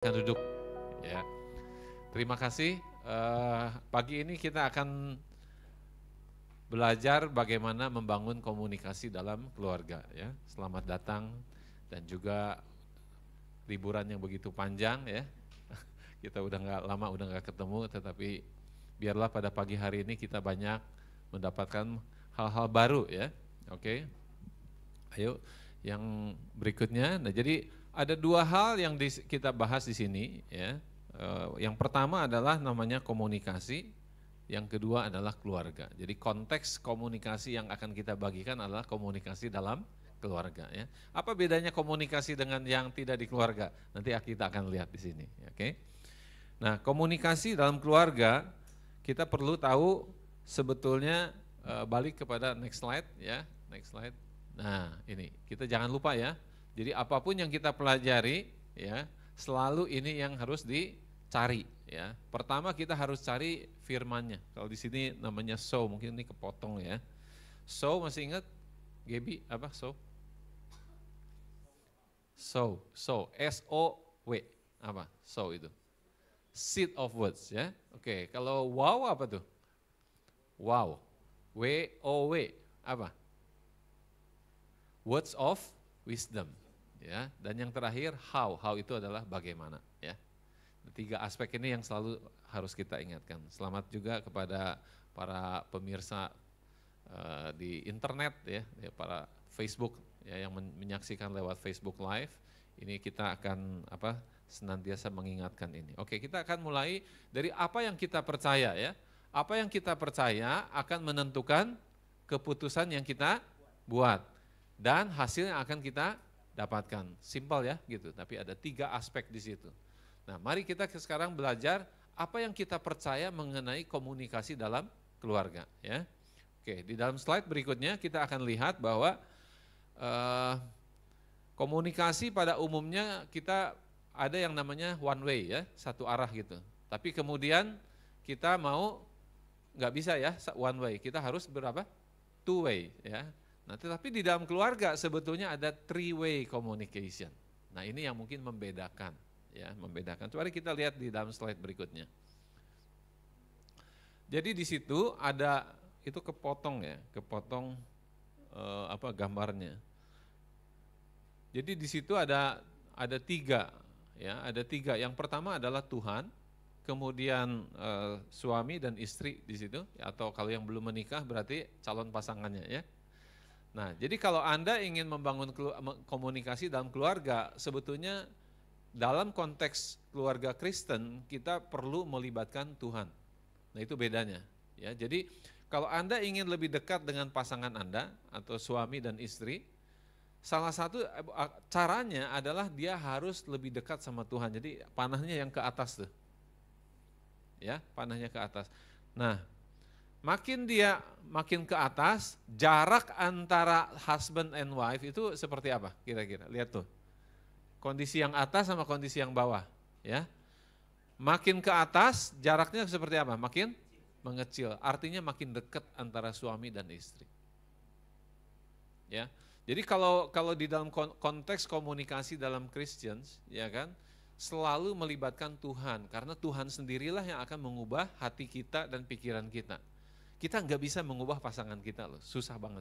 Akan duduk ya. Terima kasih. Pagi ini kita akan belajar bagaimana membangun komunikasi dalam keluarga ya. Selamat datang dan juga liburan yang begitu panjang ya. Kita udah nggak ketemu, tetapi biarlah pada pagi hari ini kita banyak mendapatkan hal-hal baru ya. Oke. Ayo yang berikutnya. Nah, jadi ada dua hal yang kita bahas di sini ya. Yang pertama adalah namanya komunikasi, yang kedua adalah keluarga. Jadi konteks komunikasi yang akan kita bagikan adalah komunikasi dalam keluarga ya. Apa bedanya komunikasi dengan yang tidak di keluarga? Nanti kita akan lihat di sini, oke? Nah, komunikasi dalam keluarga kita perlu tahu sebetulnya balik kepada next slide ya, next slide. Nah, ini kita jangan lupa ya. Jadi apapun yang kita pelajari ya, selalu ini yang harus dicari ya. Pertama kita harus cari firmannya. Kalau di sini namanya so, mungkin ini kepotong ya. So masih ingat Gaby apa so? So, S-O-W, apa? So itu. Seed of words ya. Oke, kalau wow apa tuh? Wow. W-O-W, apa? Words of wisdom. Ya, dan yang terakhir how itu adalah bagaimana ya. Tiga aspek ini yang selalu harus kita ingatkan. Selamat juga kepada para pemirsa di internet ya, para Facebook ya, yang menyaksikan lewat Facebook Live. Ini kita akan senantiasa mengingatkan ini. Oke, kita akan mulai dari apa yang kita percaya ya. Apa yang kita percaya akan menentukan keputusan yang kita buat dan hasil yang akan kita dapatkan. Simpel ya gitu, tapi ada tiga aspek di situ. Nah, mari kita sekarang belajar apa yang kita percaya mengenai komunikasi dalam keluarga ya. Oke, di dalam slide berikutnya kita akan lihat bahwa komunikasi pada umumnya kita ada yang namanya one way ya, satu arah gitu. Tapi kemudian kita mau nggak bisa ya one way, kita harus berapa? Two way ya. Nah, tetapi di dalam keluarga sebetulnya ada three way communication. Nah, ini yang mungkin membedakan ya, membedakan. Coba kita lihat di dalam slide berikutnya. Jadi di situ ada itu kepotong ya, kepotong gambarnya. Jadi di situ ada tiga ya, ada tiga. Yang pertama adalah Tuhan, kemudian suami dan istri di situ, atau kalau yang belum menikah berarti calon pasangannya ya. Nah, jadi kalau Anda ingin membangun komunikasi dalam keluarga, sebetulnya dalam konteks keluarga Kristen kita perlu melibatkan Tuhan. Nah, itu bedanya ya. Jadi kalau Anda ingin lebih dekat dengan pasangan Anda atau suami dan istri, salah satu caranya adalah dia harus lebih dekat sama Tuhan. Jadi panahnya yang ke atas tuh. Ya, panahnya ke atas. Nah, makin ke atas, jarak antara husband and wife itu seperti apa kira-kira? Lihat tuh, kondisi yang atas sama kondisi yang bawah. Ya, makin ke atas jaraknya seperti apa? Makin mengecil, artinya makin dekat antara suami dan istri. Ya, jadi kalau di dalam konteks komunikasi dalam Christians, ya kan, selalu melibatkan Tuhan, karena Tuhan sendirilah yang akan mengubah hati kita dan pikiran kita. Kita nggak bisa mengubah pasangan kita loh, susah banget.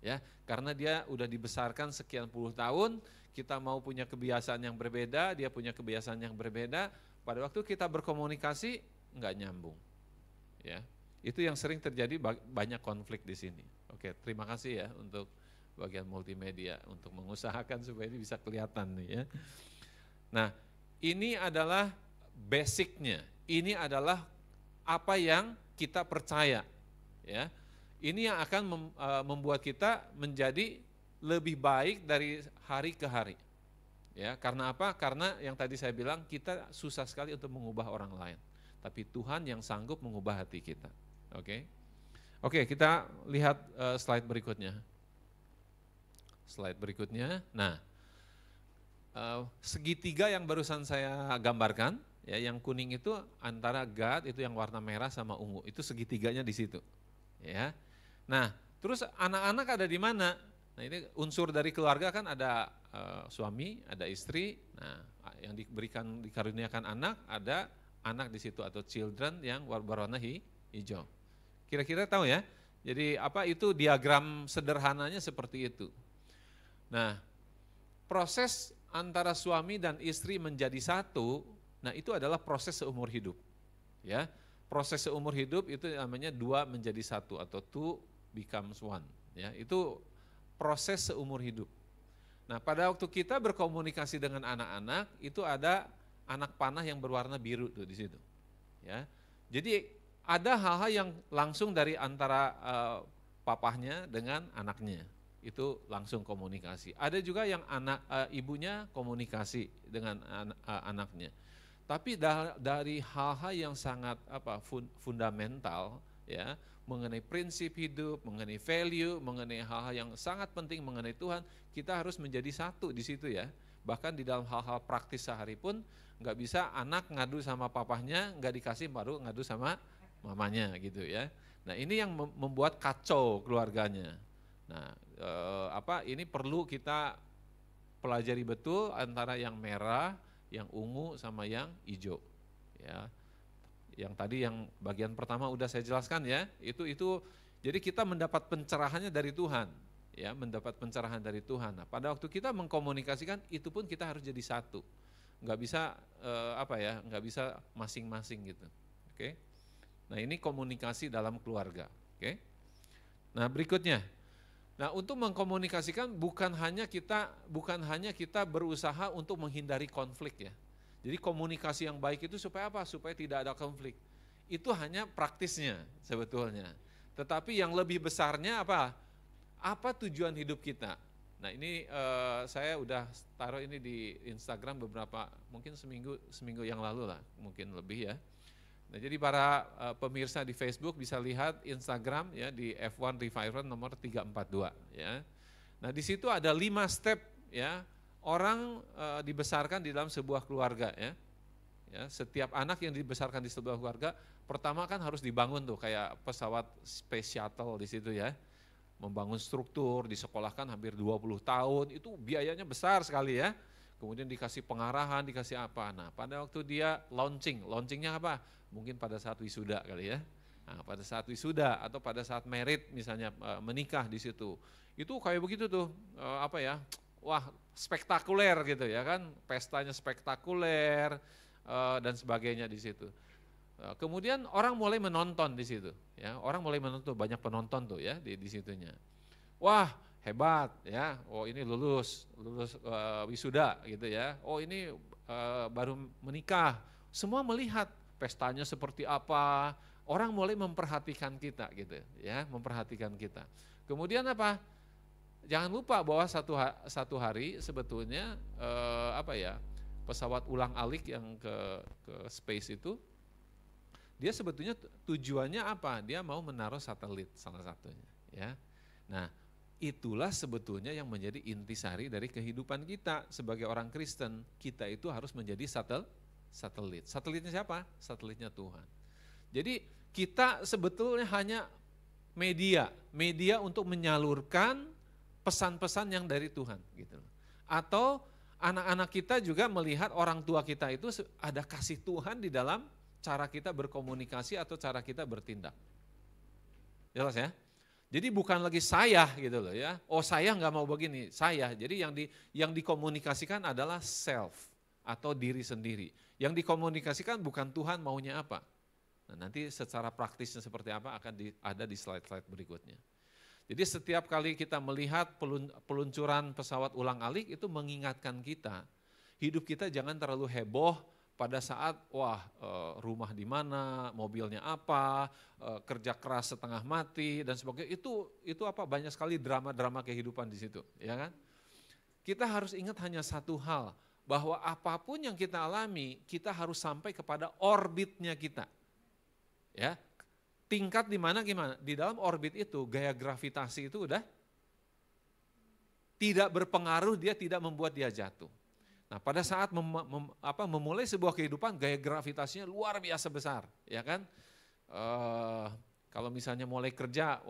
Ya, karena dia udah dibesarkan sekian puluh tahun, kita mau punya kebiasaan yang berbeda, dia punya kebiasaan yang berbeda, pada waktu kita berkomunikasi nggak nyambung. Ya, itu yang sering terjadi, banyak konflik di sini. Oke, terima kasih ya untuk bagian multimedia untuk mengusahakan supaya ini bisa kelihatan nih ya. Nah, ini adalah basicnya, ini adalah apa yang kita percaya. Ya, ini yang akan membuat kita menjadi lebih baik dari hari ke hari. Ya, karena apa? Karena yang tadi saya bilang kita susah sekali untuk mengubah orang lain, tapi Tuhan yang sanggup mengubah hati kita. Oke, kita lihat slide berikutnya. Slide berikutnya. Nah, segitiga yang barusan saya gambarkan, ya, yang kuning itu antara God, itu yang warna merah sama ungu, itu segitiganya di situ. Ya, nah terus anak-anak ada di mana? Nah ini unsur dari keluarga kan ada suami, ada istri. Nah yang dikaruniakan anak, ada anak di situ atau children yang berwarna hijau. Kira-kira tahu ya? Jadi apa itu diagram sederhananya seperti itu. Nah proses antara suami dan istri menjadi satu, nah itu adalah proses seumur hidup. Ya, proses seumur hidup itu namanya 2 menjadi 1 atau 2 becomes 1. Ya, itu proses seumur hidup. Nah, pada waktu kita berkomunikasi dengan anak-anak, itu ada anak panah yang berwarna biru tuh di situ. Ya. Jadi ada hal-hal yang langsung dari antara papahnya dengan anaknya. Itu langsung komunikasi. Ada juga yang ibunya komunikasi dengan anaknya. Tapi dari hal-hal yang sangat fundamental ya, mengenai prinsip hidup, mengenai value, mengenai hal-hal yang sangat penting mengenai Tuhan, kita harus menjadi satu di situ ya. Bahkan di dalam hal-hal praktis sehari pun nggak bisa anak ngadu sama papahnya, nggak dikasih baru ngadu sama mamanya gitu ya. Nah ini yang membuat kacau keluarganya. Nah ini perlu kita pelajari betul antara yang merah, yang ungu sama yang hijau ya. Yang tadi yang bagian pertama udah saya jelaskan ya, itu jadi kita mendapat pencerahannya dari Tuhan ya, mendapat pencerahan dari Tuhan. Nah, pada waktu kita mengkomunikasikan itu pun kita harus jadi satu. Nggak bisa nggak bisa masing-masing gitu. Oke. Nah, ini komunikasi dalam keluarga, oke. Nah, berikutnya. Nah, untuk mengkomunikasikan bukan hanya kita berusaha untuk menghindari konflik ya. Jadi komunikasi yang baik itu supaya apa? Supaya tidak ada konflik. Itu hanya praktisnya sebetulnya. Tetapi yang lebih besarnya apa? Apa tujuan hidup kita? Nah ini saya udah taruh ini di Instagram mungkin seminggu yang lalu lah, mungkin lebih ya. Nah jadi para pemirsa di Facebook bisa lihat Instagram ya di F1 Revival nomor 342 ya. Nah di situ ada 5 step ya. Orang dibesarkan di dalam sebuah keluarga ya. Setiap anak yang dibesarkan di sebuah keluarga, pertama kan harus dibangun tuh kayak pesawat space shuttle di situ ya. Membangun struktur, disekolahkan hampir 20 tahun, itu biayanya besar sekali ya. Kemudian dikasih pengarahan, dikasih apa. Nah pada waktu dia launchingnya apa? Mungkin pada saat wisuda kali ya. Nah, pada saat wisuda atau pada saat merit misalnya menikah di situ. Itu kayak begitu tuh, wah spektakuler gitu ya kan, pestanya spektakuler dan sebagainya di situ. Kemudian orang mulai menonton di situ, ya orang mulai menonton, banyak penonton tuh ya di situnya. Wah hebat ya, oh ini lulus wisuda gitu ya, oh ini baru menikah, semua melihat pestanya seperti apa, orang mulai memperhatikan kita gitu ya, memperhatikan kita. Kemudian apa? Jangan lupa bahwa satu hari sebetulnya pesawat ulang-alik yang ke space itu, dia sebetulnya tujuannya apa? Dia mau menaruh satelit salah satunya. Ya, nah itulah sebetulnya yang menjadi intisari dari kehidupan kita sebagai orang Kristen. Kita itu harus menjadi satelit. Satelitnya siapa? Satelitnya Tuhan. Jadi kita sebetulnya hanya media untuk menyalurkan pesan-pesan yang dari Tuhan gitu. Atau anak-anak kita juga melihat orang tua kita itu ada kasih Tuhan di dalam cara kita berkomunikasi atau cara kita bertindak. Jelas ya? Jadi bukan lagi saya gitu loh ya. Oh saya nggak mau begini, saya. Jadi yang dikomunikasikan adalah self atau diri sendiri. Yang dikomunikasikan bukan Tuhan maunya apa. Nah, nanti secara praktisnya seperti apa akan ada di slide-slide berikutnya. Jadi setiap kali kita melihat peluncuran pesawat ulang-alik itu mengingatkan kita, hidup kita jangan terlalu heboh pada saat rumah di mana, mobilnya apa, kerja keras setengah mati dan sebagainya. Itu banyak sekali drama-drama kehidupan di situ, ya kan? Kita harus ingat hanya satu hal, bahwa apapun yang kita alami, kita harus sampai kepada orbitnya kita. Ya. Tingkat di mana gimana? Di dalam orbit itu gaya gravitasi itu udah tidak berpengaruh, dia tidak membuat dia jatuh. Nah, pada saat memulai sebuah kehidupan, gaya gravitasinya luar biasa besar, ya kan? Kalau misalnya mulai kerja,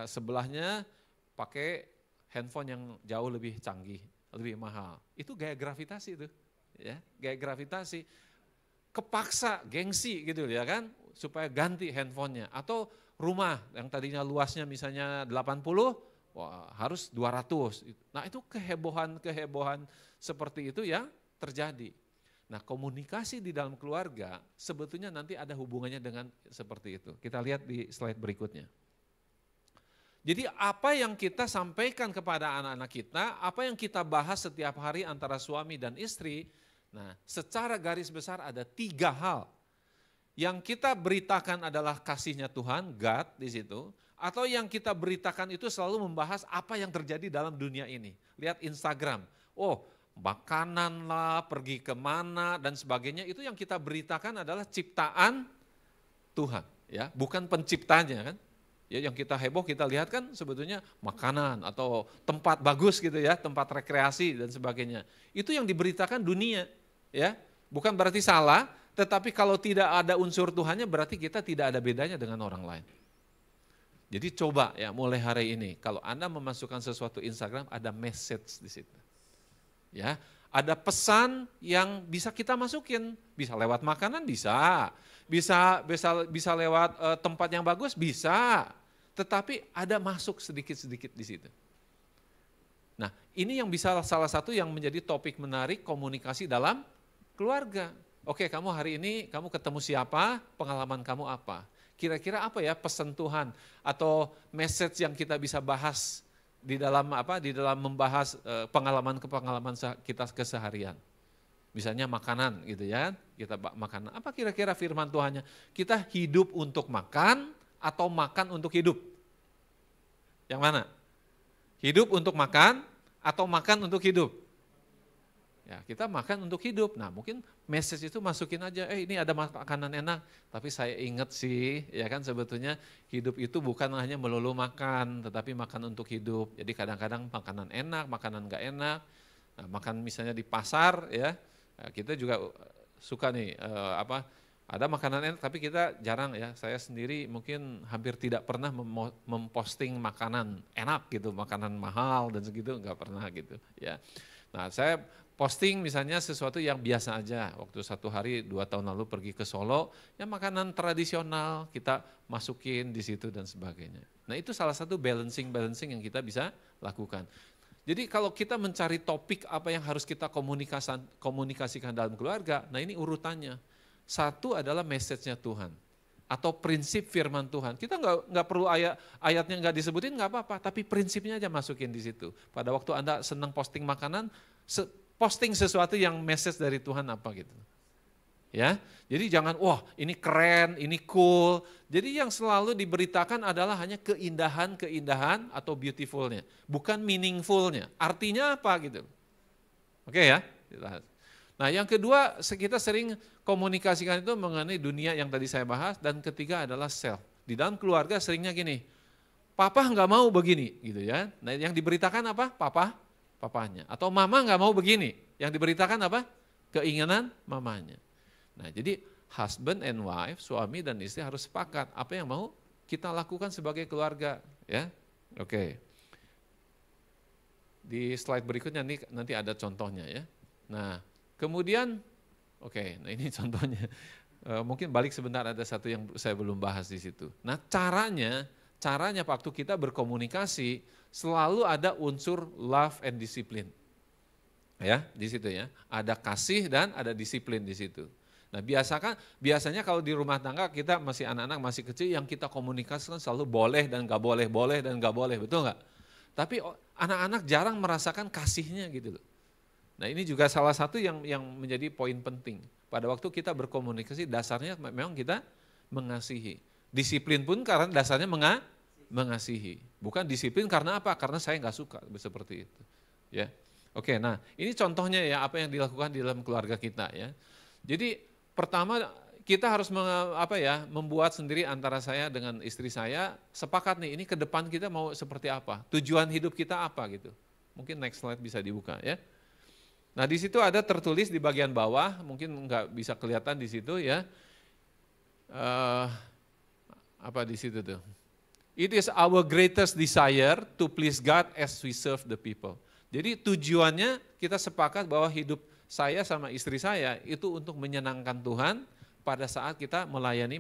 sebelahnya pakai handphone yang jauh lebih canggih, lebih mahal. Itu gaya gravitasi itu, ya, gaya gravitasi. Kepaksa, gengsi gitu ya kan, supaya ganti handphonenya. Atau rumah yang tadinya luasnya misalnya 80, wah harus 200. Nah itu kehebohan seperti itu yang terjadi. Nah komunikasi di dalam keluarga sebetulnya nanti ada hubungannya dengan seperti itu. Kita lihat di slide berikutnya. Jadi apa yang kita sampaikan kepada anak-anak kita, apa yang kita bahas setiap hari antara suami dan istri, nah secara garis besar ada 3 hal. Yang kita beritakan adalah kasihnya Tuhan, God di situ, atau yang kita beritakan itu selalu membahas apa yang terjadi dalam dunia ini. Lihat Instagram, oh makanan lah, pergi kemana dan sebagainya, itu yang kita beritakan adalah ciptaan Tuhan, ya, bukan penciptanya kan. Ya, yang kita heboh kita lihat kan sebetulnya makanan atau tempat bagus gitu ya, tempat rekreasi dan sebagainya. Itu yang diberitakan dunia, ya. Bukan berarti salah, tetapi kalau tidak ada unsur Tuhannya berarti kita tidak ada bedanya dengan orang lain. Jadi coba ya mulai hari ini kalau Anda memasukkan sesuatu Instagram ada message di situ. Ya, ada pesan yang bisa kita masukin, bisa lewat makanan bisa lewat tempat yang bagus bisa, tetapi ada masuk sedikit-sedikit di situ. Nah, ini yang bisa salah satu yang menjadi topik menarik komunikasi dalam keluarga. Oke, kamu hari ini kamu ketemu siapa, pengalaman kamu apa? Kira-kira apa ya pesan Tuhan atau message yang kita bisa bahas di dalam membahas pengalaman kita keseharian. Misalnya makanan gitu ya, kita makanan. Apa kira-kira firman Tuhannya? Kita hidup untuk makan atau makan untuk hidup? Yang mana? Hidup untuk makan atau makan untuk hidup? Ya, kita makan untuk hidup. Nah, mungkin message itu masukin aja, ini ada makanan enak, tapi saya ingat sih, ya kan sebetulnya hidup itu bukan hanya melulu makan, tetapi makan untuk hidup. Jadi kadang-kadang makanan enak, makanan enggak enak. Nah, makan misalnya di pasar ya, kita juga suka nih ada makanan enak, tapi kita jarang ya. Saya sendiri mungkin hampir tidak pernah memposting makanan enak gitu, makanan mahal dan segitu enggak pernah gitu ya. Nah, saya posting misalnya sesuatu yang biasa aja. Waktu 1 hari 2 tahun lalu pergi ke Solo, ya makanan tradisional kita masukin di situ dan sebagainya. Nah, itu salah satu balancing yang kita bisa lakukan. Jadi kalau kita mencari topik apa yang harus kita komunikasikan dalam keluarga, nah ini urutannya. 1 adalah message-nya Tuhan atau prinsip firman Tuhan. Kita nggak perlu ayatnya nggak disebutin nggak apa-apa, tapi prinsipnya aja masukin di situ. Pada waktu Anda senang posting makanan, posting sesuatu yang message dari Tuhan apa gitu. Ya, jadi jangan wah ini keren, ini cool. Jadi yang selalu diberitakan adalah hanya keindahan atau beautifulnya, bukan meaningfulnya. Artinya apa gitu? Oke ya. Nah yang kedua kita sering komunikasikan itu mengenai dunia yang tadi saya bahas, dan ketiga adalah self. Di dalam keluarga seringnya gini, papa nggak mau begini gitu ya. Nah yang diberitakan apa? Papanya. Atau mama nggak mau begini, yang diberitakan apa? Keinginan mamanya. Nah jadi husband and wife, suami dan istri harus sepakat apa yang mau kita lakukan sebagai keluarga ya. Oke. Di slide berikutnya nanti ada contohnya ya. Nah kemudian, nah ini contohnya. Mungkin balik sebentar, ada satu yang saya belum bahas di situ. Nah caranya waktu kita berkomunikasi selalu ada unsur love and discipline. Ya, di situ ya. Ada kasih dan ada disiplin di situ. Nah, biasanya kalau di rumah tangga kita masih anak-anak masih kecil, yang kita komunikasikan selalu boleh dan enggak boleh, boleh dan enggak boleh, betul enggak? Tapi anak-anak jarang merasakan kasihnya gitu loh. Nah, ini juga salah satu yang menjadi poin penting. Pada waktu kita berkomunikasi dasarnya memang kita mengasihi. Disiplin pun karena dasarnya mengasihi. Bukan disiplin karena apa? Karena saya enggak suka seperti itu. Ya. Oke, nah ini contohnya ya apa yang dilakukan di dalam keluarga kita ya. Jadi pertama kita harus membuat sendiri antara saya dengan istri saya, sepakat nih ini ke depan kita mau seperti apa, tujuan hidup kita apa gitu. Mungkin next slide bisa dibuka ya. Nah di situ ada tertulis di bagian bawah, mungkin nggak bisa kelihatan di situ ya. Apa di situ tuh? It is our greatest desire to please God as we serve the people. Jadi tujuannya kita sepakat bahwa hidup saya sama istri saya itu untuk menyenangkan Tuhan pada saat kita melayani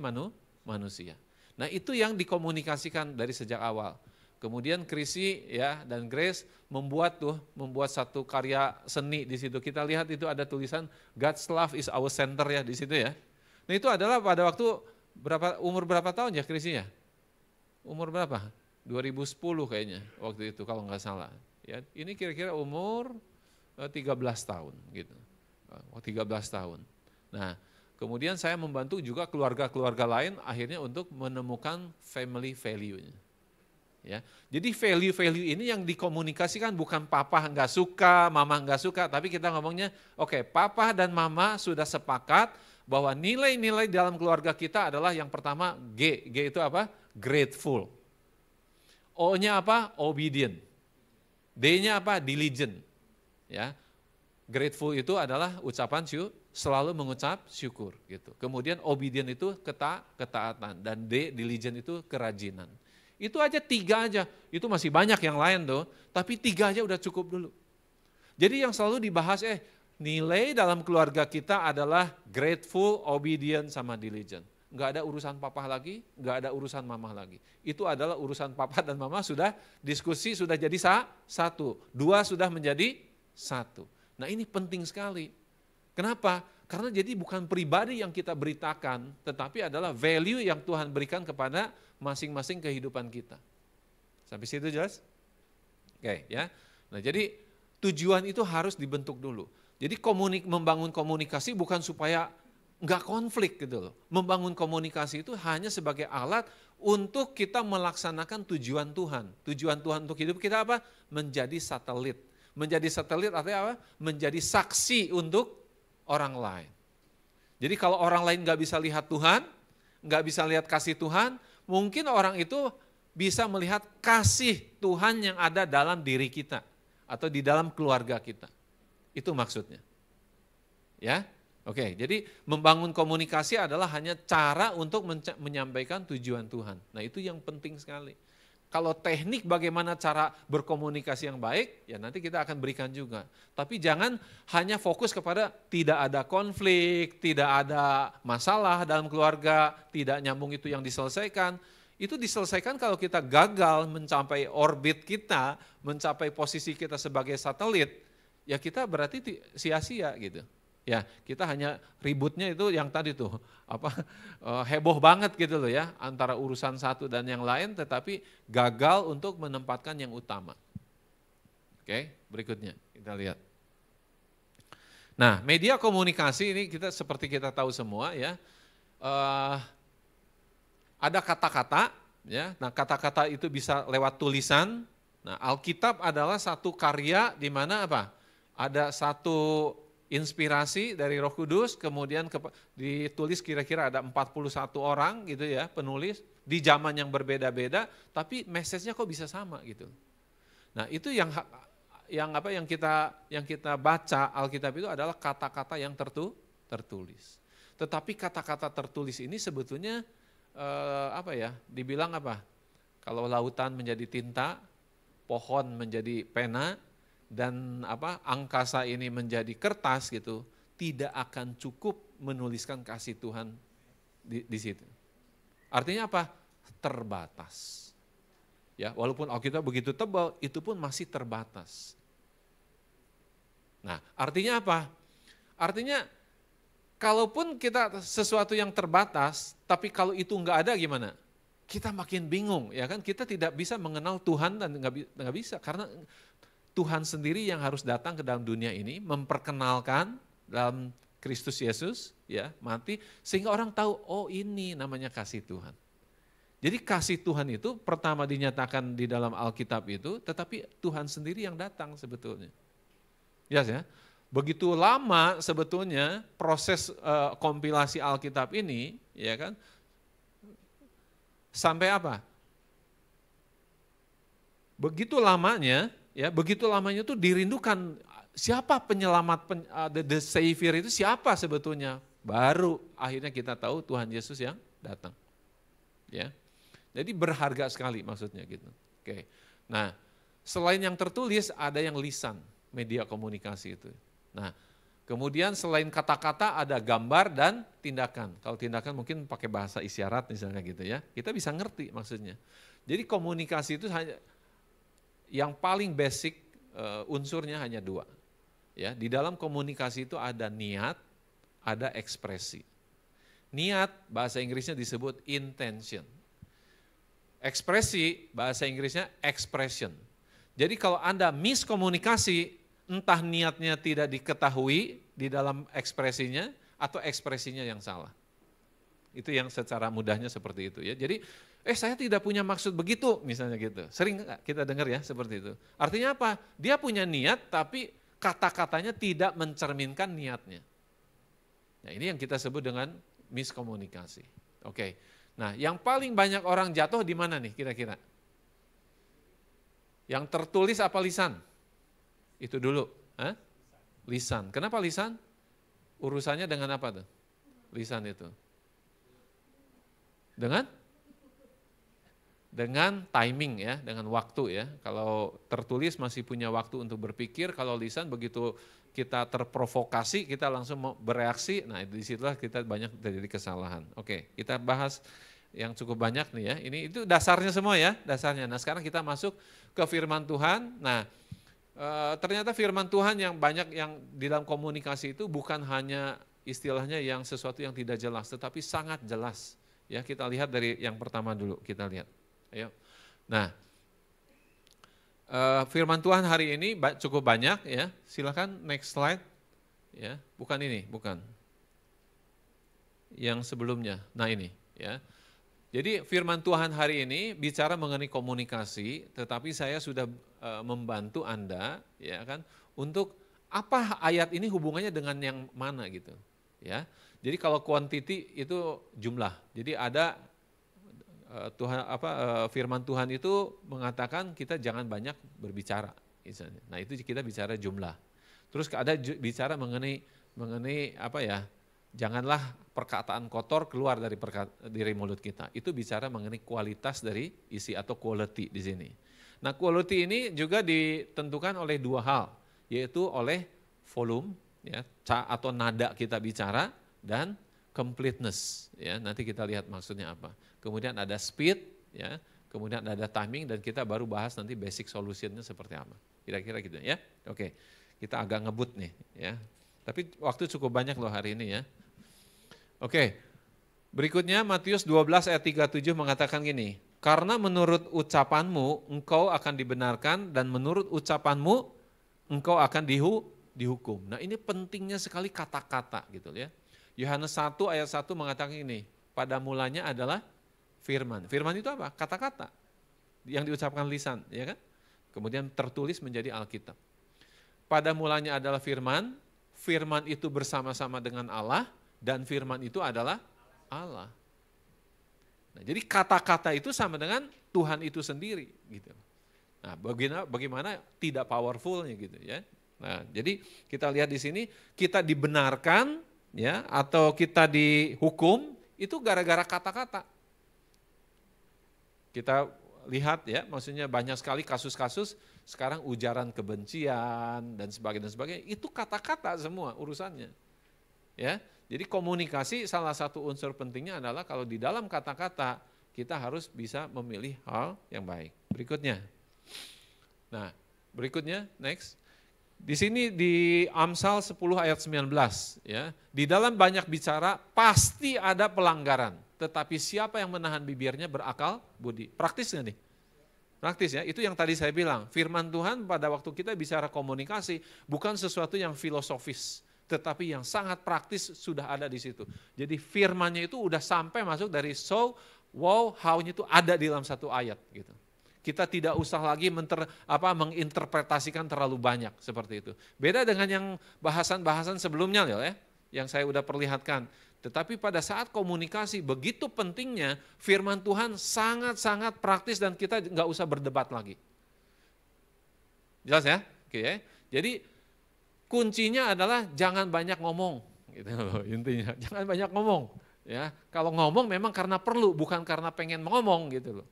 manusia. Nah itu yang dikomunikasikan dari sejak awal. Kemudian Chrissy ya dan Grace membuat satu karya seni di situ. Kita lihat itu ada tulisan God's love is our center ya di situ ya. Nah itu adalah pada waktu umur berapa tahun ya Chrissy ya? Umur berapa? 2010 kayaknya waktu itu kalau nggak salah. Ya, ini kira-kira umur 13 tahun gitu. 13 tahun. Nah, kemudian saya membantu juga keluarga-keluarga lain akhirnya untuk menemukan family value-nya. Ya. Jadi value-value ini yang dikomunikasikan bukan papa nggak suka, mama nggak suka, tapi kita ngomongnya, oke, papa dan mama sudah sepakat bahwa nilai-nilai dalam keluarga kita adalah yang pertama G itu apa? Grateful. O-nya apa? Obedient. D-nya apa? Diligent. Ya. Grateful itu adalah ucapan selalu mengucap syukur gitu. Kemudian obedient itu ketaatan dan D diligent itu kerajinan. Itu aja 3 aja. Itu masih banyak yang lain tuh, tapi 3 aja udah cukup dulu. Jadi yang selalu dibahas nilai dalam keluarga kita adalah grateful, obedient sama diligent. Enggak ada urusan papa lagi, enggak ada urusan mama lagi. Itu adalah urusan papa dan mama sudah diskusi, sudah jadi satu. 2 sudah menjadi 1. Nah ini penting sekali. Kenapa? Karena jadi bukan pribadi yang kita beritakan, tetapi adalah value yang Tuhan berikan kepada masing-masing kehidupan kita. Sampai situ jelas? Oke ya. Nah jadi tujuan itu harus dibentuk dulu. Jadi membangun komunikasi bukan supaya enggak konflik gitu loh. Membangun komunikasi itu hanya sebagai alat untuk kita melaksanakan tujuan Tuhan. Tujuan Tuhan untuk hidup kita apa? Menjadi satelit. Menjadi satelit artinya apa? Menjadi saksi untuk orang lain. Jadi kalau orang lain enggak bisa lihat Tuhan, enggak bisa lihat kasih Tuhan, mungkin orang itu bisa melihat kasih Tuhan yang ada dalam diri kita atau di dalam keluarga kita. Itu maksudnya. Ya. Oke, jadi membangun komunikasi adalah hanya cara untuk menyampaikan tujuan Tuhan. Nah itu yang penting sekali. Kalau teknik bagaimana cara berkomunikasi yang baik, ya nanti kita akan berikan juga. Tapi jangan hanya fokus kepada tidak ada konflik, tidak ada masalah dalam keluarga, tidak nyambung itu yang diselesaikan. Itu diselesaikan kalau kita gagal mencapai orbit kita, mencapai posisi kita sebagai satelit, ya kita berarti sia-sia gitu. Ya, kita hanya ributnya itu yang tadi tuh, heboh banget gitu loh ya, antara urusan satu dan yang lain, tetapi gagal untuk menempatkan yang utama. Oke, berikutnya kita lihat. Nah, media komunikasi ini kita seperti kita tahu semua ya, ada kata-kata, ya. Nah kata-kata itu bisa lewat tulisan. Nah Alkitab adalah satu karya di mana apa? Ada satu inspirasi dari Roh Kudus, kemudian ditulis kira-kira ada 41 orang gitu ya, penulis di zaman yang berbeda-beda, tapi message-nya kok bisa sama gitu. Nah, itu yang kita baca Alkitab itu adalah kata-kata yang tertulis. Tetapi kata-kata tertulis ini sebetulnya dibilang apa? Kalau lautan menjadi tinta, pohon menjadi pena, dan angkasa ini menjadi kertas gitu, tidak akan cukup menuliskan kasih Tuhan di situ. Artinya apa? Terbatas. Ya, walaupun Alkitab begitu tebal, itu pun masih terbatas. Nah, artinya apa? Artinya kalaupun kita sesuatu yang terbatas, tapi kalau itu enggak ada gimana? Kita makin bingung, ya kan? Kita tidak bisa mengenal Tuhan dan enggak bisa karena Tuhan sendiri yang harus datang ke dalam dunia ini, memperkenalkan dalam Kristus Yesus, ya mati, sehingga orang tahu, oh ini namanya kasih Tuhan. Jadi kasih Tuhan itu pertama dinyatakan di dalam Alkitab itu, tetapi Tuhan sendiri yang datang sebetulnya. Yes, ya. Begitu lama sebetulnya proses kompilasi Alkitab ini, ya kan, sampai apa? Begitu lamanya itu dirindukan siapa penyelamat, the Savior itu siapa sebetulnya. Baru akhirnya kita tahu Tuhan Yesus yang datang. Ya. Jadi berharga sekali maksudnya gitu. Oke. Nah, selain yang tertulis ada yang lisan, media komunikasi itu. Nah, kemudian selain kata-kata ada gambar dan tindakan. Kalau tindakan mungkin pakai bahasa isyarat misalnya gitu ya. Kita bisa ngerti maksudnya. Jadi komunikasi itu hanya yang paling basic unsurnya hanya dua. Ya, di dalam komunikasi itu ada niat, ada ekspresi. Niat bahasa Inggrisnya disebut intention. Ekspresi bahasa Inggrisnya expression. Jadi kalau Anda miskomunikasi, entah niatnya tidak diketahui di dalam ekspresinya atau ekspresinya yang salah. Itu yang secara mudahnya seperti itu ya. Jadi saya tidak punya maksud begitu misalnya gitu. Sering kita dengar ya seperti itu. Artinya apa? Dia punya niat tapi kata-katanya tidak mencerminkan niatnya. Nah ini yang kita sebut dengan miskomunikasi. Oke. Nah yang paling banyak orang jatuh di mana nih kira-kira? Yang tertulis apa lisan? Itu dulu. Lisan. Kenapa lisan? Urusannya dengan apa tuh? Lisan itu. Dengan timing ya, dengan waktu ya. Kalau tertulis masih punya waktu untuk berpikir, kalau lisan begitu kita terprovokasi, kita langsung mau bereaksi, nah disitulah kita banyak terjadi kesalahan. Oke, kita bahas yang cukup banyak nih ya, ini itu dasarnya semua ya, dasarnya. Nah sekarang kita masuk ke firman Tuhan, nah ternyata firman Tuhan yang banyak yang di dalam komunikasi itu bukan hanya istilahnya yang sesuatu yang tidak jelas, tetapi sangat jelas. Ya, kita lihat dari yang pertama dulu, kita lihat. Ayo. Nah, firman Tuhan hari ini cukup banyak ya. Silakan next slide. Ya, bukan ini, bukan. Yang sebelumnya. Nah, ini ya. Jadi firman Tuhan hari ini bicara mengenai komunikasi, tetapi saya sudah membantu Anda ya kan untuk apa ayat ini hubungannya dengan yang mana gitu. Ya. Jadi kalau quantity itu jumlah. Jadi ada firman Tuhan itu mengatakan kita jangan banyak berbicara misalnya. Nah, itu kita bicara jumlah. Terus ada bicara mengenai apa ya? Janganlah perkataan kotor keluar dari mulut kita. Itu bicara mengenai kualitas dari isi atau quality di sini. Nah, quality ini juga ditentukan oleh dua hal, yaitu oleh volume ya, atau nada kita bicara dan completeness ya. Nanti kita lihat maksudnya apa. Kemudian ada speed ya, kemudian ada timing dan kita baru bahas nanti basic solutionnya seperti apa. Kira-kira gitu ya. Oke. Kita agak ngebut nih ya. Tapi waktu cukup banyak loh hari ini ya. Oke. Berikutnya Matius 12 ayat 37 mengatakan gini, karena menurut ucapanmu engkau akan dibenarkan dan menurut ucapanmu engkau akan dihukum. Nah, ini pentingnya sekali kata-kata gitu ya. Yohanes 1 ayat 1 mengatakan ini, pada mulanya adalah firman. Firman itu apa? Kata-kata yang diucapkan lisan, ya kan? Kemudian tertulis menjadi Alkitab. Pada mulanya adalah firman, firman itu bersama-sama dengan Allah, dan firman itu adalah Allah. Nah, jadi kata-kata itu sama dengan Tuhan itu sendiri, gitu. Nah, bagaimana tidak powerfulnya gitu ya. Nah, jadi kita lihat di sini, kita dibenarkan, ya, atau kita dihukum itu gara-gara kata-kata. Kita lihat ya, maksudnya banyak sekali kasus-kasus sekarang ujaran kebencian dan sebagainya, itu kata-kata semua urusannya. Ya, jadi komunikasi salah satu unsur pentingnya adalah kalau di dalam kata-kata kita harus bisa memilih hal yang baik. Berikutnya. Nah, berikutnya next. Di sini di Amsal 10 ayat 19 ya. Di dalam banyak bicara pasti ada pelanggaran, tetapi siapa yang menahan bibirnya berakal budi. Praktis nggak nih? Praktis ya, itu yang tadi saya bilang. Firman Tuhan pada waktu kita bicara komunikasi bukan sesuatu yang filosofis, tetapi yang sangat praktis sudah ada di situ. Jadi firmannya itu udah sampai masuk dari so, wow, how-nya itu ada di dalam satu ayat gitu. Kita tidak usah lagi menginterpretasikan terlalu banyak seperti itu. Beda dengan yang bahasan-bahasan sebelumnya ya, yang saya udah perlihatkan. Tetapi pada saat komunikasi begitu pentingnya, firman Tuhan sangat-sangat praktis dan kita nggak usah berdebat lagi. Jelas ya? Oke ya. Jadi kuncinya adalah jangan banyak ngomong, gitu intinya. Jangan banyak ngomong. Ya, kalau ngomong memang karena perlu, bukan karena pengen ngomong gitu loh.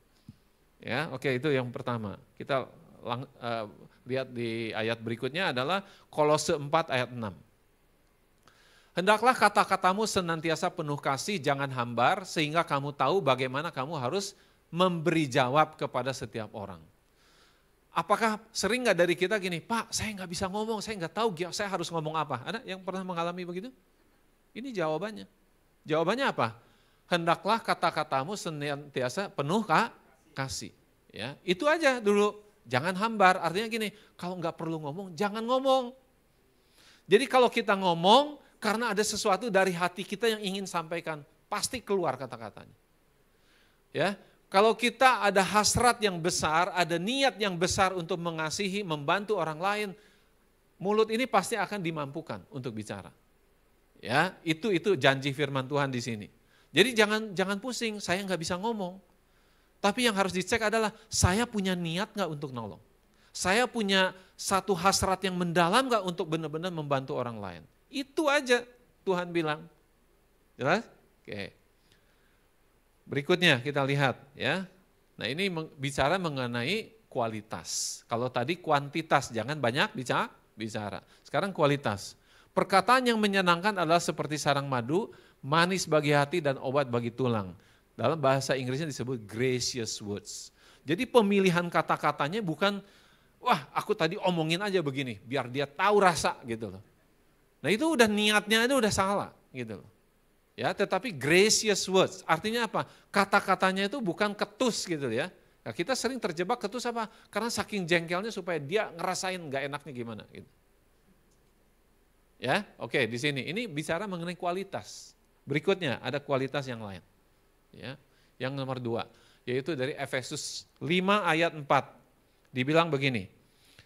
Ya, oke, itu yang pertama. Kita lihat di ayat berikutnya adalah Kolose 4 ayat 6. Hendaklah kata-katamu senantiasa penuh kasih, jangan hambar, sehingga kamu tahu bagaimana kamu harus memberi jawab kepada setiap orang. Apakah sering nggak dari kita gini, Pak, saya nggak bisa ngomong, saya nggak tahu saya harus ngomong apa. Ada yang pernah mengalami begitu? Ini jawabannya. Jawabannya apa? Hendaklah kata-katamu senantiasa penuh kasih. Ya, itu aja dulu. Jangan hambar. Artinya gini, kalau nggak perlu ngomong, jangan ngomong. Jadi kalau kita ngomong, karena ada sesuatu dari hati kita yang ingin sampaikan, pasti keluar kata-katanya. Ya, kalau kita ada hasrat yang besar, ada niat yang besar untuk mengasihi, membantu orang lain, mulut ini pasti akan dimampukan untuk bicara. Ya, itu janji firman Tuhan di sini. Jadi jangan pusing, saya nggak bisa ngomong. Tapi yang harus dicek adalah saya punya niat nggak untuk nolong. Saya punya satu hasrat yang mendalam nggak untuk benar-benar membantu orang lain. Itu aja Tuhan bilang. Jelas? Oke. Berikutnya kita lihat ya. Nah ini bicara mengenai kualitas. Kalau tadi kuantitas, jangan banyak bicara. Sekarang kualitas. Perkataan yang menyenangkan adalah seperti sarang madu, manis bagi hati dan obat bagi tulang. Dalam bahasa Inggrisnya disebut gracious words. Jadi pemilihan kata-katanya bukan, wah aku tadi omongin aja begini, biar dia tahu rasa gitu loh. Nah itu udah niatnya itu udah salah gitu loh. Ya, tetapi gracious words, artinya apa? Kata-katanya itu bukan ketus gitu ya. Nah, kita sering terjebak ketus apa? Karena saking jengkelnya supaya dia ngerasain gak enaknya gimana gitu. Ya, oke di sini. Ini bicara mengenai kualitas. Berikutnya ada kualitas yang lain. Ya, yang nomor 2, yaitu dari Efesus 5 ayat 4. Dibilang begini,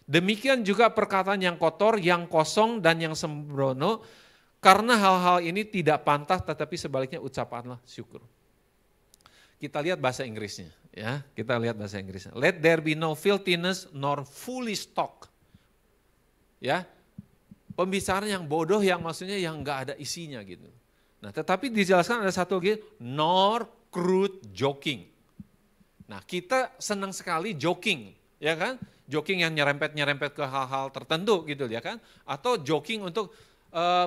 demikian juga perkataan yang kotor, yang kosong dan yang sembrono, karena hal-hal ini tidak pantas tetapi sebaliknya ucapanlah syukur. Kita lihat bahasa Inggrisnya, ya. Kita lihat bahasa Inggrisnya. Let there be no filthiness nor foolish talk. Ya. Pembicaraan yang bodoh yang maksudnya yang enggak ada isinya gitu. Nah, tetapi dijelaskan ada satu lagi, nor crude joking. Nah, kita senang sekali joking, ya kan? Joking yang nyerempet-nyerempet ke hal-hal tertentu gitu ya kan? Atau joking untuk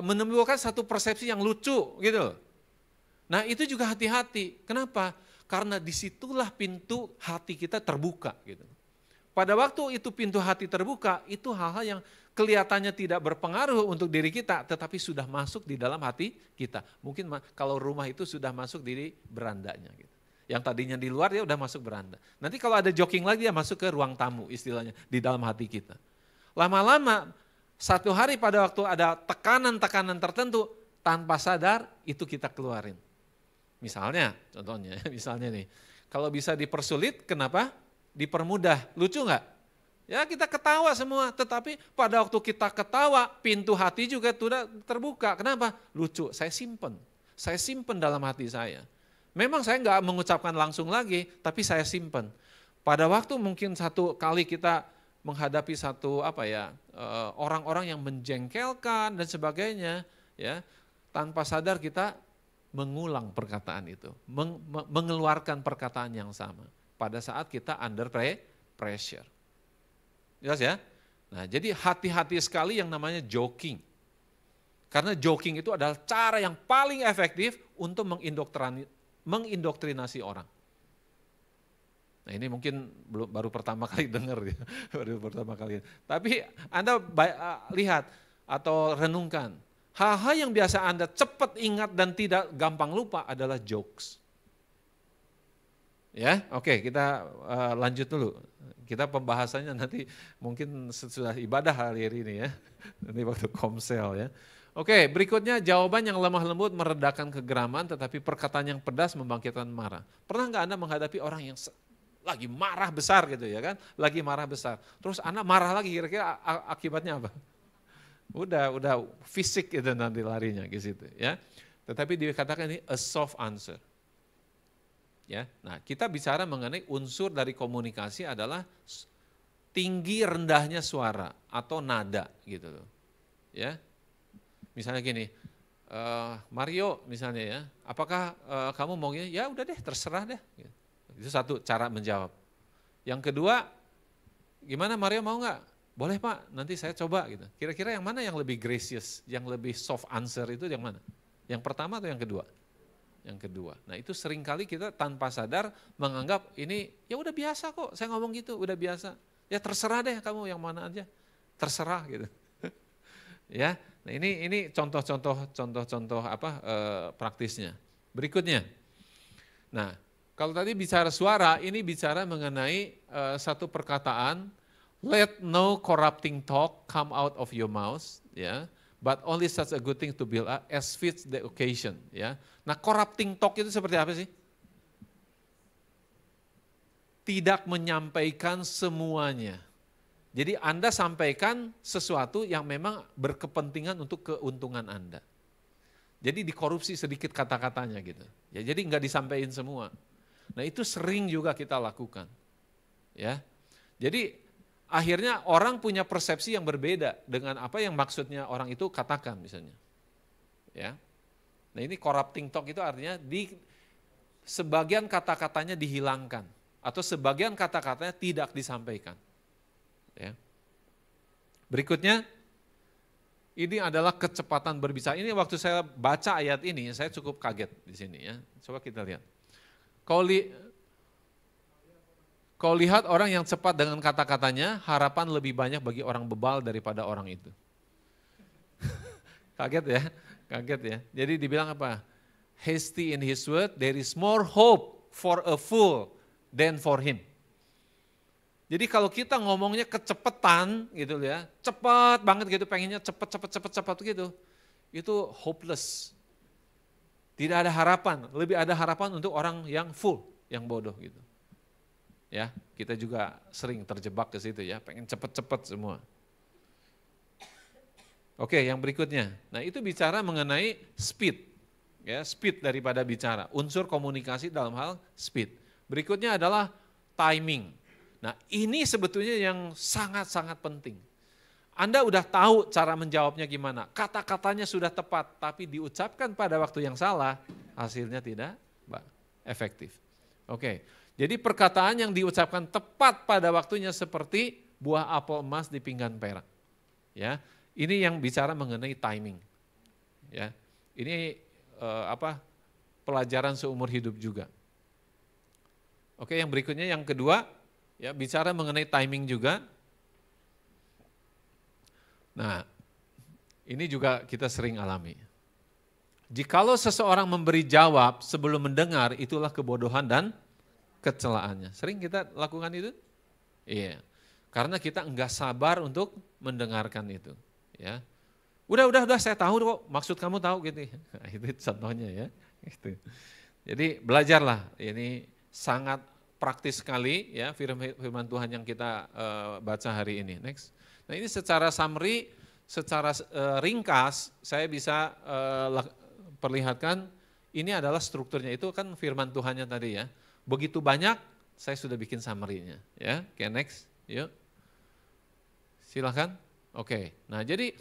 menimbulkan satu persepsi yang lucu gitu. Nah, itu juga hati-hati. Kenapa? Karena disitulah pintu hati kita terbuka gitu. Pada waktu itu pintu hati terbuka, itu hal-hal yang kelihatannya tidak berpengaruh untuk diri kita, tetapi sudah masuk di dalam hati kita. Mungkin kalau rumah itu sudah masuk di berandanya. Gitu. Yang tadinya di luar dia udah masuk beranda. Nanti kalau ada joking lagi dia masuk ke ruang tamu istilahnya, di dalam hati kita. Lama-lama, satu hari pada waktu ada tekanan-tekanan tertentu, tanpa sadar itu kita keluarin. Misalnya, contohnya, misalnya nih, kalau bisa dipersulit, kenapa? Dipermudah, lucu nggak? Ya kita ketawa semua, tetapi pada waktu kita ketawa, pintu hati juga sudah terbuka. Kenapa? Lucu, saya simpen dalam hati saya. Memang saya nggak mengucapkan langsung lagi, tapi saya simpen. Pada waktu mungkin satu kali kita menghadapi satu orang-orang yang menjengkelkan dan sebagainya, ya tanpa sadar kita mengulang perkataan itu, mengeluarkan perkataan yang sama pada saat kita under pressure. Jelas ya? Nah, jadi hati-hati sekali yang namanya joking. Karena joking itu adalah cara yang paling efektif untuk mengindoktrinasi orang. Nah, ini mungkin baru pertama kali dengar ya, baru pertama kali. Tapi Anda lihat atau renungkan, hal-hal yang biasa Anda cepat ingat dan tidak gampang lupa adalah jokes. Ya, oke, kita lanjut dulu. Kita pembahasannya nanti mungkin sesudah ibadah hari ini ya. Nanti waktu komsel ya. Oke, berikutnya jawaban yang lemah lembut meredakan kegeraman, tetapi perkataan yang pedas membangkitkan marah. Pernah nggak Anda menghadapi orang yang lagi marah besar gitu ya kan? Lagi marah besar. Terus Anda marah lagi, kira-kira akibatnya apa? Udah fisik itu nanti larinya ke situ ya. Tetapi dikatakan ini a soft answer. Ya, nah kita bicara mengenai unsur dari komunikasi adalah tinggi rendahnya suara atau nada gitu loh. Ya, misalnya gini, Mario misalnya ya, apakah kamu maunya? Ya udah deh, terserah deh. Itu satu cara menjawab. Yang kedua, gimana Mario mau nggak? Boleh Pak, nanti saya coba gitu. Kira-kira yang mana yang lebih gracious, yang lebih soft answer itu yang mana? Yang pertama atau yang kedua? Yang kedua. Nah itu seringkali kita tanpa sadar menganggap ini ya udah biasa kok, saya ngomong gitu udah biasa. Ya terserah deh kamu yang mana aja, terserah gitu. Ya, nah ini contoh-contoh apa praktisnya. Berikutnya, nah kalau tadi bicara suara, ini bicara mengenai satu perkataan, let no corrupting talk come out of your mouth, ya. But only such a good thing to build up as fits the occasion, ya. Nah, corrupting talk itu seperti apa sih? Tidak menyampaikan semuanya. Jadi Anda sampaikan sesuatu yang memang berkepentingan untuk keuntungan Anda. Jadi dikorupsi sedikit kata-katanya gitu. Ya, jadi nggak disampaikan semua. Nah itu sering juga kita lakukan. Ya, jadi akhirnya orang punya persepsi yang berbeda dengan apa yang maksudnya orang itu katakan misalnya. Ya. Nah ini corrupting talk itu artinya sebagian kata-katanya dihilangkan atau sebagian kata-katanya tidak disampaikan. Ya. Berikutnya, ini adalah kecepatan berbicara. Ini waktu saya baca ayat ini, saya cukup kaget di sini ya. Coba kita lihat. Kau lihat orang yang cepat dengan kata-katanya, harapan lebih banyak bagi orang bebal daripada orang itu. Kaget ya, kaget ya. Jadi dibilang apa? Hasty in his word, there is more hope for a fool than for him. Jadi kalau kita ngomongnya kecepetan gitu ya, cepat banget gitu, pengennya cepat gitu, itu hopeless. Tidak ada harapan, lebih ada harapan untuk orang yang full, yang bodoh gitu. Ya, kita juga sering terjebak ke situ ya, pengen cepet-cepet semua. Oke, yang berikutnya. Nah, itu bicara mengenai speed. Ya, speed daripada bicara, unsur komunikasi dalam hal speed. Berikutnya adalah timing. Nah, ini sebetulnya yang sangat-sangat penting. Anda udah tahu cara menjawabnya gimana, kata-katanya sudah tepat, tapi diucapkan pada waktu yang salah, hasilnya tidak efektif. Oke. Jadi perkataan yang diucapkan tepat pada waktunya seperti buah apel emas di pinggan perak. Ya, ini yang bicara mengenai timing. Ya, ini pelajaran seumur hidup juga. Oke, yang berikutnya yang kedua, ya bicara mengenai timing juga. Nah, ini juga kita sering alami. Jikalau seseorang memberi jawab sebelum mendengar, itulah kebodohan dan kecelaannya. Sering kita lakukan itu? Iya. Karena kita enggak sabar untuk mendengarkan itu, ya. Udah saya tahu kok, maksud kamu tahu gitu. Nah, itu contohnya ya. Gitu. Jadi belajarlah, ini sangat praktis sekali ya firman Tuhan yang kita baca hari ini. Next. Nah, ini secara summary, secara ringkas saya bisa perlihatkan ini adalah strukturnya, itu kan firman Tuhannya tadi ya. Begitu banyak, saya sudah bikin summary-nya. Ya, oke, next, yuk. Silakan. Oke, nah jadi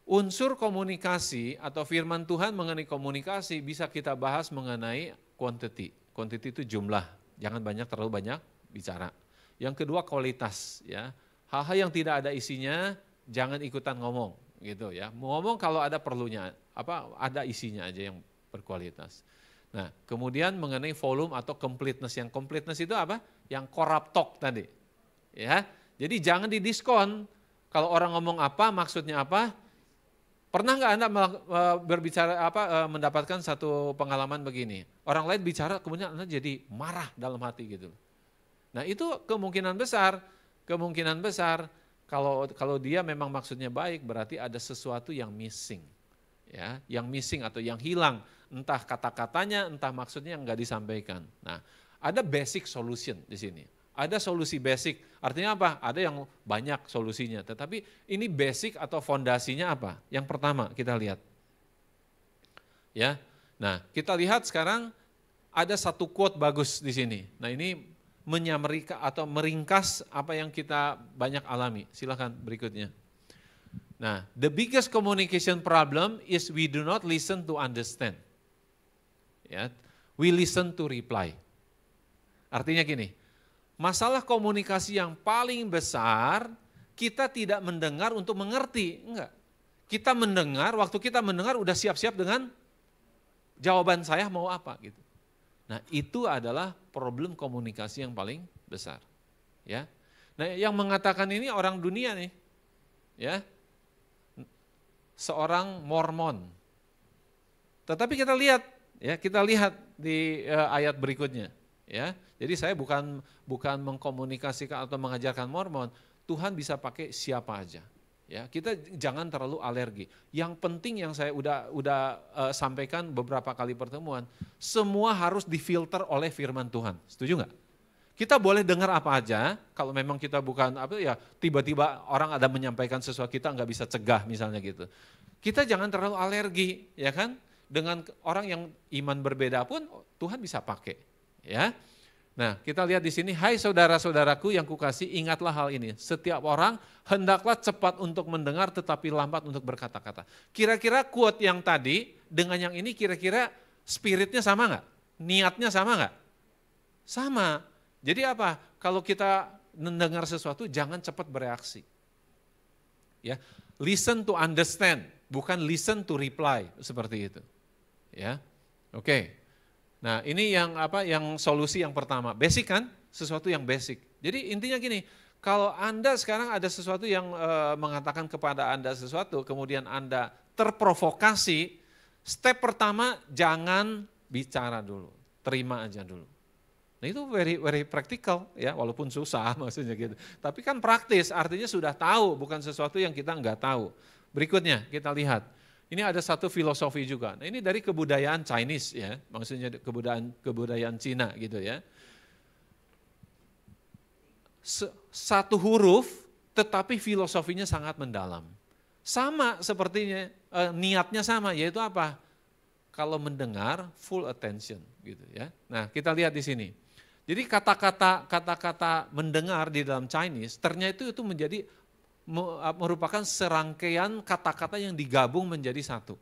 unsur komunikasi atau firman Tuhan mengenai komunikasi bisa kita bahas mengenai quantity. Quantity itu jumlah, jangan terlalu banyak bicara. Yang kedua kualitas, ya. Hal-hal yang tidak ada isinya, jangan ikutan ngomong, gitu ya. Mau ngomong kalau ada perlunya, ada isinya aja yang berkualitas. Nah, kemudian mengenai volume atau completeness. Yang completeness itu apa? Yang corrupt talk tadi. Ya. Jadi jangan didiskon. Kalau orang ngomong apa, maksudnya apa? Pernah nggak Anda berbicara mendapatkan satu pengalaman begini? Orang lain bicara, kemudian Anda jadi marah dalam hati gitu. Nah, itu kemungkinan besar kalau dia memang maksudnya baik, berarti ada sesuatu yang missing. Ya, yang missing atau yang hilang, entah kata-katanya, entah maksudnya yang enggak disampaikan. Nah, ada basic solution di sini. Ada solusi basic, artinya apa? Ada yang banyak solusinya, tetapi ini basic atau fondasinya apa? Yang pertama kita lihat. Ya. Nah, kita lihat sekarang ada satu quote bagus di sini. Nah, ini meringkas apa yang kita banyak alami. Silakan berikutnya. Nah, the biggest communication problem is we do not listen to understand. Ya, we listen to reply. Artinya gini, masalah komunikasi yang paling besar, kita tidak mendengar untuk mengerti, enggak. Kita mendengar, waktu kita mendengar udah siap-siap dengan jawaban saya mau apa gitu. Nah, itu adalah problem komunikasi yang paling besar. Ya. Nah, yang mengatakan ini orang dunia nih. Ya. Seorang Mormon. Tetapi kita lihat di ayat berikutnya, ya. Jadi saya bukan mengkomunikasikan atau mengajarkan Mormon, Tuhan bisa pakai siapa aja. Ya, kita jangan terlalu alergi. Yang penting yang saya udah sampaikan beberapa kali pertemuan, semua harus difilter oleh firman Tuhan. Setuju nggak? Kita boleh dengar apa aja, kalau memang kita bukan tiba-tiba orang ada menyampaikan sesuatu kita nggak bisa cegah misalnya gitu. Kita jangan terlalu alergi, ya kan? Dengan orang yang iman berbeda pun Tuhan bisa pakai, ya. Nah, kita lihat di sini, hai saudara-saudaraku yang kukasihi, ingatlah hal ini. Setiap orang hendaklah cepat untuk mendengar tetapi lambat untuk berkata-kata. Kira-kira quote yang tadi dengan yang ini kira-kira spiritnya sama nggak? Niatnya sama nggak? Sama. Jadi apa? Kalau kita mendengar sesuatu jangan cepat bereaksi. Ya, listen to understand, bukan listen to reply, seperti itu. Ya. Oke. Nah, ini yang solusi yang pertama. Basic kan? Sesuatu yang basic. Jadi intinya gini, kalau Anda sekarang ada sesuatu yang mengatakan kepada Anda sesuatu, kemudian Anda terprovokasi, step pertama jangan bicara dulu, terima aja dulu. Nah, itu very practical ya, walaupun susah maksudnya gitu. Tapi kan praktis, artinya sudah tahu, bukan sesuatu yang kita enggak tahu. Berikutnya kita lihat, ini ada satu filosofi juga. Nah, ini dari kebudayaan Chinese ya, maksudnya kebudayaan Cina gitu ya. Satu huruf tetapi filosofinya sangat mendalam. Sama sepertinya, niatnya sama, yaitu apa? Kalau mendengar full attention gitu ya. Nah, kita lihat di sini. Jadi kata-kata mendengar di dalam Chinese ternyata itu menjadi merupakan serangkaian kata-kata yang digabung menjadi satu.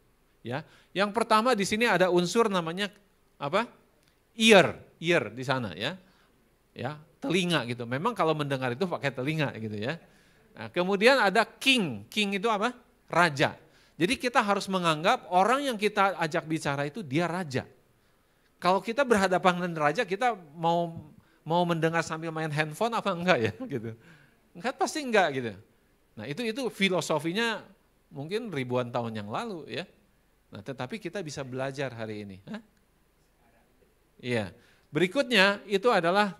Ya, yang pertama di sini ada unsur namanya apa? Ear di sana ya, telinga gitu. Memang kalau mendengar itu pakai telinga gitu ya. Nah, kemudian ada king itu apa? Raja. Jadi kita harus menganggap orang yang kita ajak bicara itu dia raja. Kalau kita berhadapan dengan raja, kita mau mendengar sambil main handphone apa enggak ya gitu? Enggak, pasti enggak gitu. Nah, itu filosofinya mungkin ribuan tahun yang lalu ya. Nah, tetapi kita bisa belajar hari ini. Iya. Berikutnya itu adalah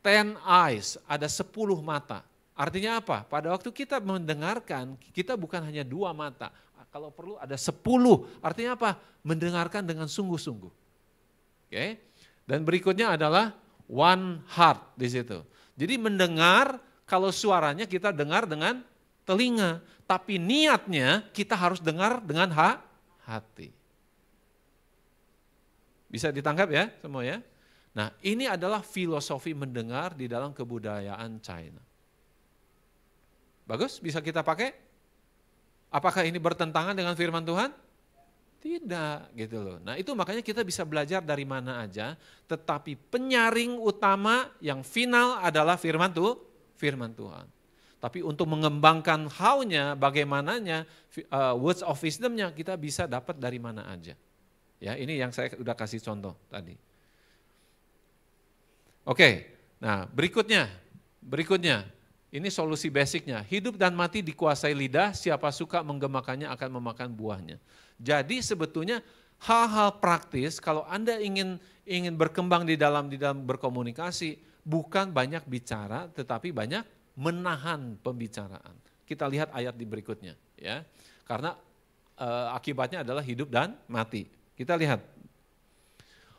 10 eyes, ada 10 mata. Artinya apa? Pada waktu kita mendengarkan, kita bukan hanya 2 mata. Kalau perlu ada 10. Artinya apa? Mendengarkan dengan sungguh-sungguh. Oke. Dan berikutnya adalah one heart di situ. Jadi mendengar, kalau suaranya kita dengar dengan telinga, tapi niatnya kita harus dengar dengan hati. Bisa ditangkap ya semua ya? Nah, ini adalah filosofi mendengar di dalam kebudayaan China. Bagus, bisa kita pakai? Apakah ini bertentangan dengan firman Tuhan? Tidak gitu loh. Nah, itu makanya kita bisa belajar dari mana aja, tetapi penyaring utama yang final adalah firman Tuhan. Tapi untuk mengembangkan how-nya, bagaimananya, words of wisdom-nya kita bisa dapat dari mana aja. Ya, ini yang saya udah kasih contoh tadi. Oke, nah berikutnya, ini solusi basicnya. Hidup dan mati dikuasai lidah, siapa suka menggemakannya akan memakan buahnya. Jadi sebetulnya hal-hal praktis kalau Anda ingin berkembang di dalam berkomunikasi, bukan banyak bicara tetapi banyak menahan pembicaraan. Kita lihat ayat di berikutnya ya. Karena akibatnya adalah hidup dan mati. Kita lihat.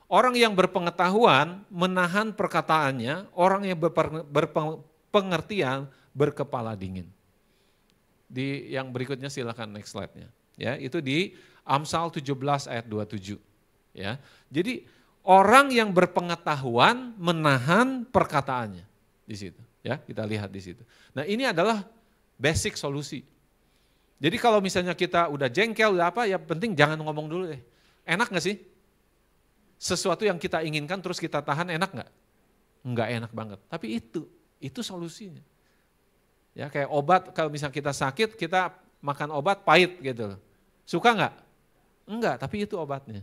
Orang yang berpengetahuan menahan perkataannya, orang yang berpengertian berkepala dingin. Di yang berikutnya silakan next slide-nya. Ya, itu di Amsal 17 ayat 27. Ya. Jadi orang yang berpengetahuan menahan perkataannya di situ. Ya, kita lihat di situ. Nah, ini adalah basic solusi. Jadi kalau misalnya kita udah jengkel, udah apa, ya penting jangan ngomong dulu deh. Enak gak sih? Sesuatu yang kita inginkan terus kita tahan, enak gak? Enggak enak banget, tapi itu solusinya. Ya kayak obat, kalau misalnya kita sakit, kita makan obat pahit gitu. Suka nggak? Enggak, tapi itu obatnya.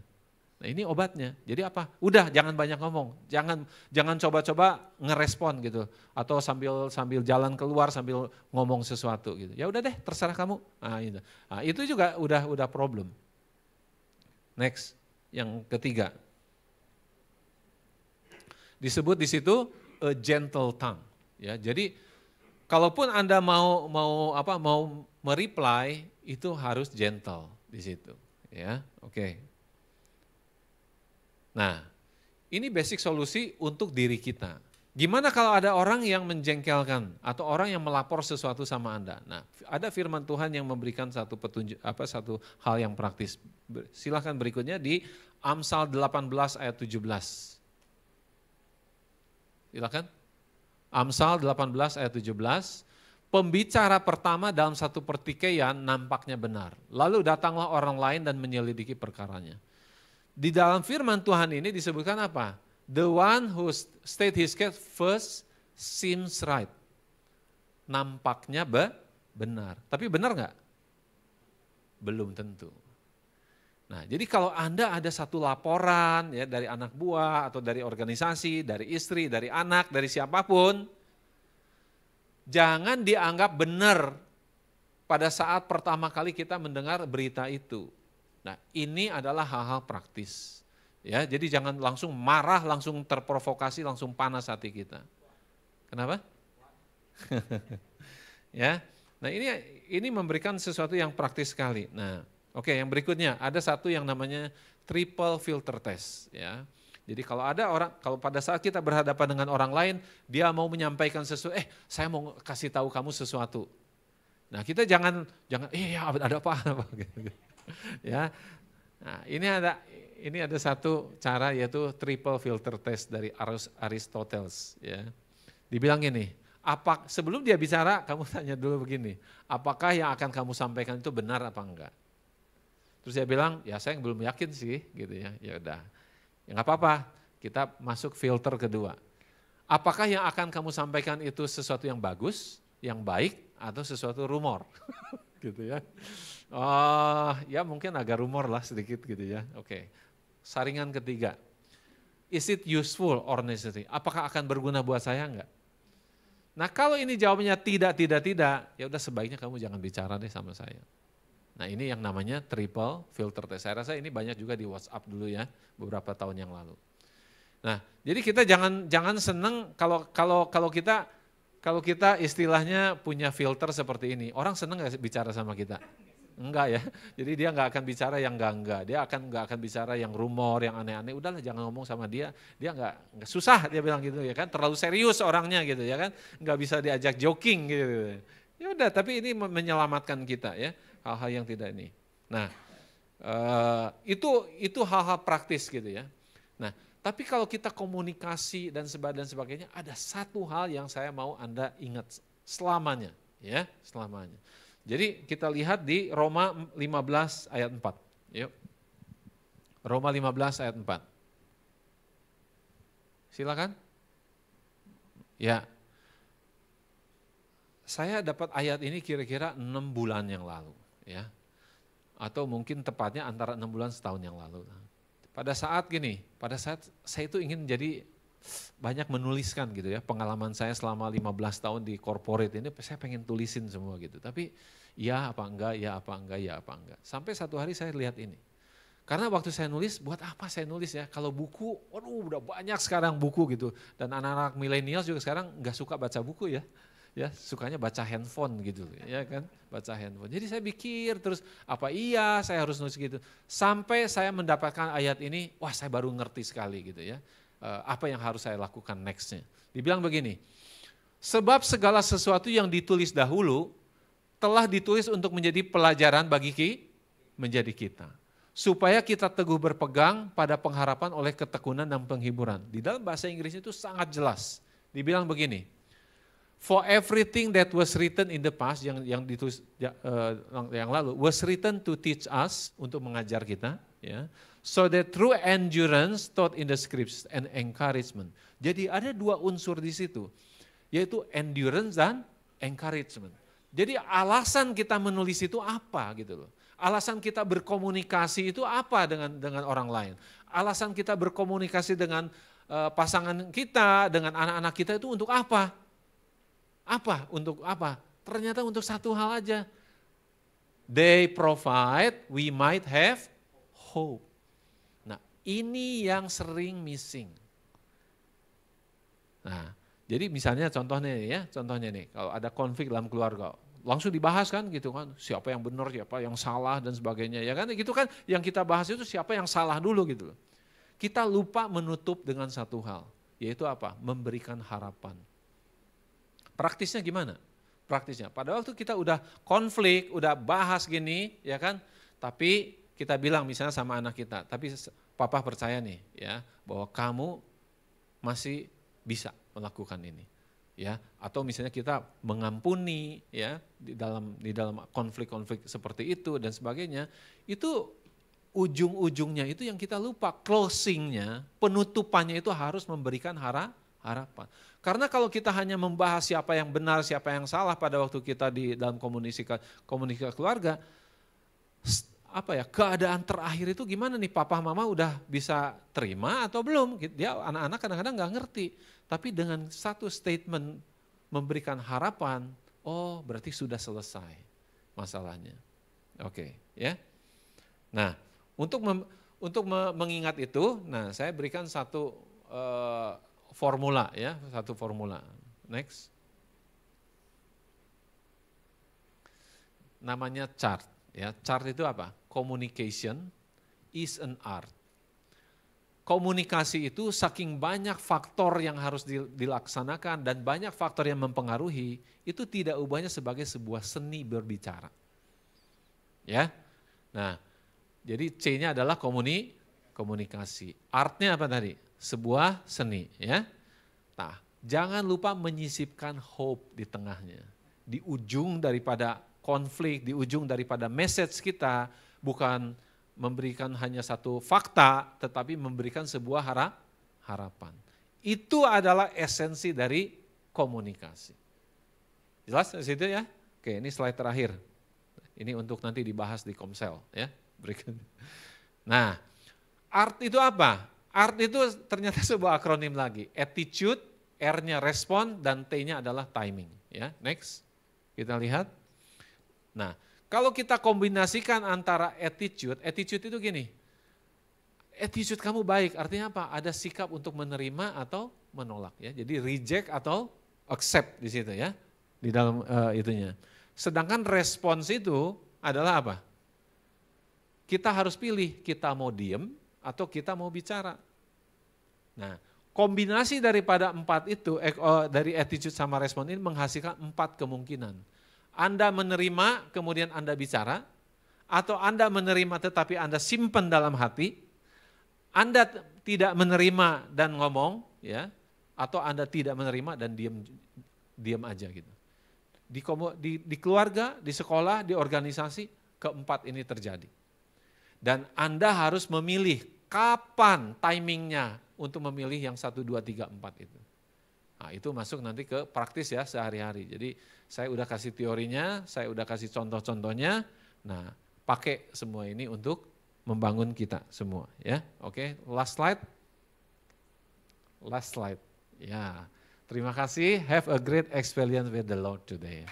Nah ini obatnya. Jadi apa? Udah jangan banyak ngomong, jangan coba-coba ngerespon gitu, atau sambil jalan keluar sambil ngomong sesuatu gitu. Ya udah deh, terserah kamu. Nah, itu juga udah problem. Next, yang ketiga. Disebut di situ a gentle tongue. Ya, jadi kalaupun Anda mau mereply itu harus gentle di situ, ya. Oke. Nah, ini basic solusi untuk diri kita. Gimana kalau ada orang yang menjengkelkan atau orang yang melapor sesuatu sama Anda? Nah, ada firman Tuhan yang memberikan satu petunjuk satu hal yang praktis. Silahkan berikutnya di Amsal 18 ayat 17. Silakan. Amsal 18 ayat 17, pembicara pertama dalam satu pertikaian nampaknya benar. Lalu datanglah orang lain dan menyelidiki perkaranya. Di dalam firman Tuhan ini disebutkan apa? The one who state his case first seems right. Nampaknya benar. Tapi benar nggak? Belum tentu. Nah, jadi kalau Anda ada satu laporan ya dari anak buah atau dari organisasi, dari istri, dari anak, dari siapapun, jangan dianggap benar pada saat pertama kali kita mendengar berita itu. Nah, ini adalah hal-hal praktis. Ya, jadi jangan langsung marah, langsung terprovokasi, langsung panas hati kita. Kenapa? Ya. Nah, ini memberikan sesuatu yang praktis sekali. Nah, oke, yang berikutnya ada satu yang namanya triple filter test, ya. Jadi kalau pada saat kita berhadapan dengan orang lain, dia mau menyampaikan sesuatu, saya mau kasih tahu kamu sesuatu. Nah, kita jangan ada apa gitu. Ya. Nah, ini ada satu cara yaitu triple filter test dari Aristoteles, ya. Dibilang gini, sebelum dia bicara kamu tanya dulu begini, apakah yang akan kamu sampaikan itu benar apa enggak? Terus dia bilang, ya saya belum yakin sih, gitu ya. Ya udah, ya nggak apa-apa. Kita masuk filter kedua. Apakah yang akan kamu sampaikan itu sesuatu yang bagus, yang baik, atau sesuatu rumor, gitu ya? Ya mungkin agak rumor lah sedikit, gitu ya. Oke. Saringan ketiga, is it useful or necessary? Apakah akan berguna buat saya enggak? Nah kalau ini jawabannya tidak, ya udah sebaiknya kamu jangan bicara deh sama saya. Nah ini yang namanya triple filter test. Saya rasa ini banyak juga di WhatsApp dulu ya, beberapa tahun yang lalu. Nah jadi kita jangan seneng kalau kita istilahnya punya filter seperti ini. Orang seneng gak bicara sama kita? Enggak ya. Jadi dia nggak akan bicara yang enggak. Dia nggak akan bicara yang rumor, yang aneh-aneh. Udahlah jangan ngomong sama dia. Dia nggak susah dia bilang gitu ya kan. Terlalu serius orangnya gitu ya kan. Nggak bisa diajak joking gitu. Ya udah, tapi ini menyelamatkan kita ya. Hal-hal yang tidak ini. Nah, itu hal-hal praktis gitu ya. Nah, tapi kalau kita komunikasi dan sebagainya, ada satu hal yang saya mau Anda ingat selamanya, ya, selamanya. Jadi kita lihat di Roma 15 ayat 4. Yuk. Roma 15 ayat 4. Silakan. Ya. Saya dapat ayat ini kira-kira 6 bulan yang lalu. Ya, atau mungkin tepatnya antara 6 bulan setahun yang lalu. Pada saat saya itu ingin jadi banyak menuliskan gitu ya, pengalaman saya selama 15 tahun di corporate ini, saya pengen tulisin semua gitu. Tapi ya apa enggak. Sampai satu hari saya lihat ini. Karena waktu saya nulis, buat apa saya nulis ya? Kalau buku, udah banyak sekarang buku gitu. Dan anak-anak milenial juga sekarang nggak suka baca buku ya. Ya, sukanya baca handphone gitu, ya kan, baca handphone. Jadi saya pikir terus, saya harus nulis gitu. Sampai saya mendapatkan ayat ini, wah saya baru ngerti sekali gitu ya. Apa yang harus saya lakukan nextnya. Dibilang begini, sebab segala sesuatu yang ditulis dahulu, telah ditulis untuk menjadi pelajaran bagi menjadi kita. Supaya kita teguh berpegang pada pengharapan oleh ketekunan dan penghiburan. Di dalam bahasa Inggris itu sangat jelas, dibilang begini, For everything that was written in the past, yang ditulis yang lalu, was written to teach us, untuk mengajar kita, ya. So that through endurance taught in the scriptures and encouragement. Jadi ada dua unsur di situ, yaitu endurance dan encouragement. Jadi alasan kita menulis itu apa gitu loh. Alasan kita berkomunikasi itu apa dengan orang lain. Alasan kita berkomunikasi dengan pasangan kita, dengan anak-anak kita itu untuk apa? Apa? Untuk apa? Ternyata untuk satu hal aja. They provide, we might have hope. Nah, ini yang sering missing. Nah, jadi misalnya contohnya nih, kalau ada konflik dalam keluarga, langsung dibahas kan gitu kan, siapa yang benar, siapa yang salah dan sebagainya, ya kan gitu kan, yang kita bahas itu siapa yang salah dulu gitu. Kita lupa menutup dengan satu hal, yaitu apa? Memberikan harapan. Praktisnya gimana? Praktisnya, pada waktu kita udah konflik, udah bahas gini, ya kan, tapi kita bilang misalnya sama anak kita, tapi papa percaya nih ya, bahwa kamu masih bisa melakukan ini. Ya, atau misalnya kita mengampuni ya di dalam konflik-konflik seperti itu dan sebagainya, itu ujung-ujungnya itu yang kita lupa, closingnya, penutupannya itu harus memberikan harapan. Karena kalau kita hanya membahas siapa yang benar, siapa yang salah pada waktu kita di dalam komunikasi keluarga, keadaan terakhir itu gimana nih, papa mama udah bisa terima atau belum? Dia anak-anak kadang-kadang nggak ngerti. Tapi dengan satu statement memberikan harapan, oh berarti sudah selesai masalahnya. Oke, ya. Nah, untuk mengingat itu, nah saya berikan satu formula ya, satu formula. Next. Namanya chart. Ya, chart itu apa? Communication is an art. Komunikasi itu saking banyak faktor yang harus dilaksanakan dan banyak faktor yang mempengaruhi, itu tidak ubahnya sebagai sebuah seni berbicara. Ya. Nah, jadi C-nya adalah komunikasi. Artnya apa tadi? Sebuah seni, ya. Nah, jangan lupa menyisipkan hope di tengahnya. Di ujung daripada konflik, di ujung daripada message kita, bukan memberikan hanya satu fakta, tetapi memberikan sebuah harapan. Itu adalah esensi dari komunikasi. Jelas di situ ya? Oke, ini slide terakhir. Ini untuk nanti dibahas di Komsel ya. Berikut. Nah, art itu apa? Art itu ternyata sebuah akronim lagi. Attitude, R-nya respon, dan T-nya adalah timing. Ya, next. Kita lihat. Nah, kalau kita kombinasikan antara attitude itu gini, attitude kamu baik, artinya apa? Ada sikap untuk menerima atau menolak ya. Jadi reject atau accept di situ ya, di dalam itunya. Sedangkan respons itu adalah apa? Kita harus pilih, kita mau diem atau kita mau bicara. Nah, kombinasi daripada empat itu, dari attitude sama respon ini menghasilkan 4 kemungkinan. Anda menerima, kemudian Anda bicara, atau Anda menerima tetapi Anda simpan dalam hati, Anda tidak menerima dan ngomong, ya, atau Anda tidak menerima dan diam aja gitu. Di keluarga, di sekolah, di organisasi, keempat ini terjadi. Dan Anda harus memilih kapan timingnya untuk memilih yang 1, 2, 3, 4 itu. Nah, itu masuk nanti ke praktis ya sehari-hari. Jadi saya udah kasih teorinya, saya udah kasih contoh-contohnya. Nah, pakai semua ini untuk membangun kita semua ya. Oke, last slide. Last slide. Ya. Terima kasih. Have a great experience with the Lord today.